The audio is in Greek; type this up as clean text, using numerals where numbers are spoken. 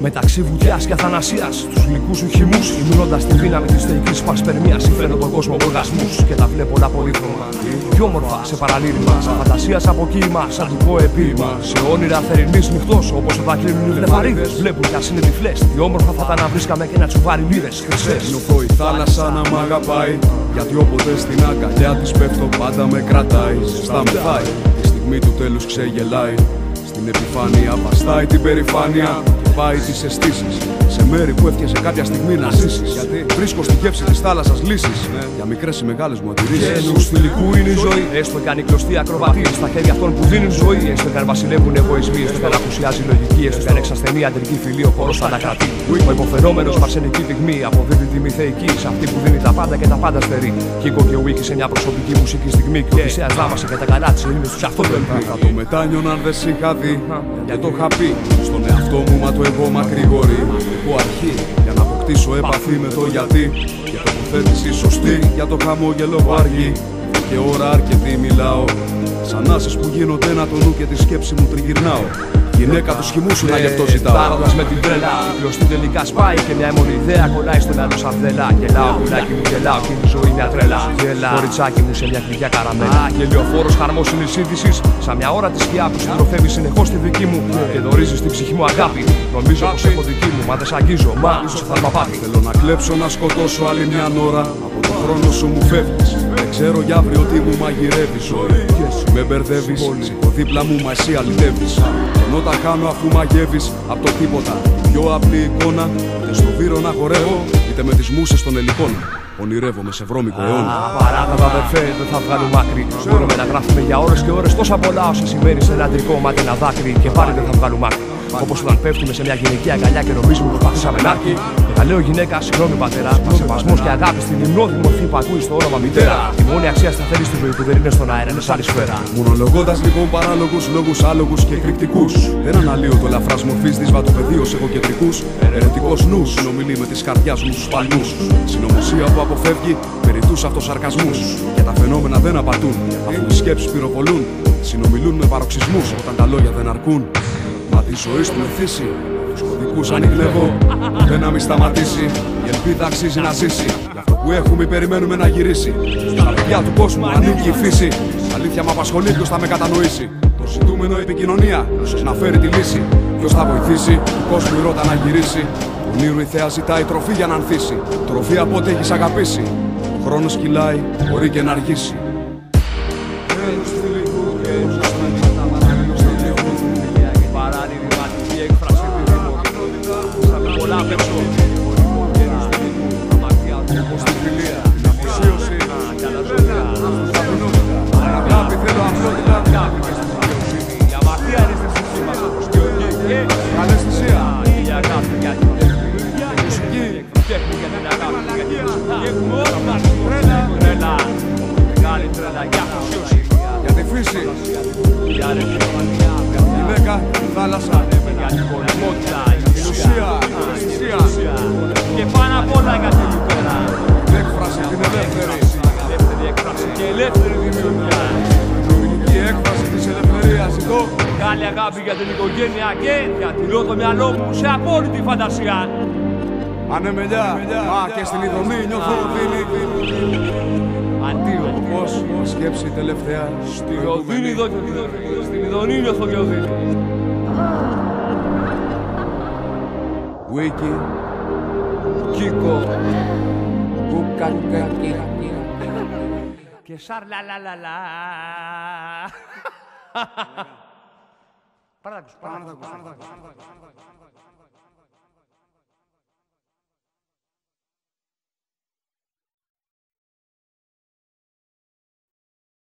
Μεταξύ βουτιάς και αθανασίας, στους γλυκούς σου χυμούς, υμνώντας τη δύναμη της θεϊκής πασπερμίας, συμφέρω τον κόσμο με οργασμούς και τα βλέπω όλα πολύχρωμα. Πιο όμορφα σε παραλήρημα, σαν φαντασίας από κύμα, σαν τυπικό επίημα. Σε όνειρα θερινής νυχτός, όπως όταν κλείνουν οι βλεφαρίδες. Βλέπουν κι ας είναι τυφλές, τι όμορφα θα ήταν να βρίσκαμε και ένα τσουβάρι λίρες χρυσές. Νιώθω η θάλασσα να μ' αγαπάει, γιατί όποτε στην αγκαλιά της πέφτω πάντα με κρατάει. Ζεστά με θάει, τη στιγμή του τέλους ξεγελάει. Στην επιφάνεια βαστάει την περηφάνεια και πάει τις αισθήσεις σε μέρη που έφτιασε κάποια στιγμή να ζήσεις. Γιατί βρίσκω στη γεύση της θάλασσας λύσεις για μικρές ή μεγάλες μου αντιρρήσεις. Γένους θηλυκού είναι η ζωή, έστω κι αν η κλωστή ακροβατή στα χέρια αυτών που δίνουν ζωή. Έστω κι αν βασιλεύουν εγωισμοί, έστω κι αν απουσιάζει λογική, έστω κι αν εξασθενεί αντρική φυλή, ο χώρος θα ανακρατεί. Ο υποφαινόμενος παρσενική πυγμή αποδίδει τιμή θεϊκή σε αυτή που δίνει τα πάντα και τα πάντα στερεί. Κίκο και Wiki σε μια προσωπική μουσική στιγμή. Και ο Οδυσσέας δάμασε και τα καλά της ειρήνης τους αυτό το ελπίδι. Θα το μετάνιον αν δεν σ' είχα δει, γιατί το είχα πει στον εαυτό μου, μα το εγώ μακρηγορεί. Έχω αρχή για να αποκτήσω επαφή με το γιατί και τοποθέτηση σωστή για το χαμόγελο που αργεί. Και ώρα αρκετή μιλάω, σαν άσες που γίνονται να το νου και τη σκέψη μου τριγυρνάω. Γυναίκα του χυμού σου να γι' αυτό ζητάω. Πάροντας με την τρέλα, η κλωστή τελικά σπάει και μια μόνη ιδέα κολλάει στο μυαλό σαν φδέλα. Γελάω, πουλάκι μου, γελάω, και η ζωή μια τρέλα. Γελά, κοριτσάκι μου σε μια κλειδιά καραμέλα. Γελιοφόρος χαρμόσυνη σύνθησης, σαν μια ώρα τη σκιά που συντροφεύει συνεχώς τη δική μου. Και δωρίζει στην ψυχή μου αγάπη. Νομίζω πως έχω δική μου, μα δεν σ' αγγίζω. Μα ίσως θα μαπάπη. Θέλω να κλέψω, να σκοτώσω άλλη μια ώρα. Από το χρόνο σου μου φεύγεις. Δεν ξέρω για αύριο τι μου μαγειρεύεις. Με μπερδεύεις, σηκώ δίπλα μου, μα εσύ αλυτεύεις. Ενώ τα κάνω αφού μαγεύεις απ' το τίποτα. Πιο απλή εικόνα, είτε στο βύρο να χορεύω, είτε με τις μουσες των ελικών. Ονειρεύομαι σε βρώμικο αιώνα. Παράδοτα αδερφέ, δεν θα βγάλουμε άκρη. Μπορούμε να γράφουμε για ώρες και ώρες τόσα πολλά όσα συμβαίνει σε ένα αντρικό μάτι, ένα δάκρυ. Και πάλι δεν θα βγάλουμε άκρη. Όπως όταν πέφτουμε σε μια γυναική αγκαλιά και νομίζουμε πως παθήσαμε νάρκη. Και θα λέω γυναίκα, συγγνώμη πατέρα. Μα σεβασμός και αγάπη στην υμνώδη μορφή που ακούει στο όνομα μητέρα. Η μόνη αξία σταθερή στη ζωή που δεν είναι στον αέρα, είναι σαν η σφαίρα. Μονολογώντας λοιπόν παράλογους λόγους άλογους και εκρηκτικούς, δεν αναλύω το ελαφράς μορφής της βατοπεδίως εγωκεντρικούς. Ερετικός νους συνομιλεί με της καρδιάς μου στους παλμούς. Συνωμοσία που αποφεύγει περί τους αυτοσαρκασμούς. Και τα φαινόμενα δεν απατούν, αφού οι σκέψεις πυροβολούν. Συνομιλούν με παροξισμούς όταν τα λόγια δεν αρκούν. Μα τη ζωή του μεθύσει, τους κωδικούς ανοιχνεύω, ποτέ να μην σταματήσει. Η ελπίδα αξίζει να ζήσει, γι' αυτό που έχουμε περιμένουμε να γυρίσει. Στα παιδιά του κόσμου ανήκει η φύση. Αλήθεια μ' απασχολεί, ποιος θα με κατανοήσει. Το ζητούμενο επικοινωνία, ίσως να φέρει τη λύση. Ποιος θα βοηθήσει, του κόσμου η ρότα να γυρίσει. Ονείρου η θέα ζητάει τροφή για να ανθίσει. Τροφή από ό,τι έχεις αγαπήσει. Ο χρόνος κυλάει, μπορεί και να αργήσει. Για τη φύση, για τη γυναίκα, τη θάλασσα, την ουσία και πάνω απ' όλα για την λιπέρα. Την έκφραση, την ελεύθερη Έκφραση και ελεύθερη δημιουργία. δημιουργική έκφραση της ελευθερίας. Εδώ Καλή αγάπη για την οικογένεια και διατηρώ το μυαλό μου σε απόλυτη φαντασία. ανεμελιά, και στην ειδομή νιώθω οδύνη. Αντίο. Πώς σκέψη τελευταία στη Οδύνη εδώ και στην ειδονή νιώθω και οδύνη. Wiki, Κίκο. Και σαρλαλαλαλα. Πάρα να ακούς.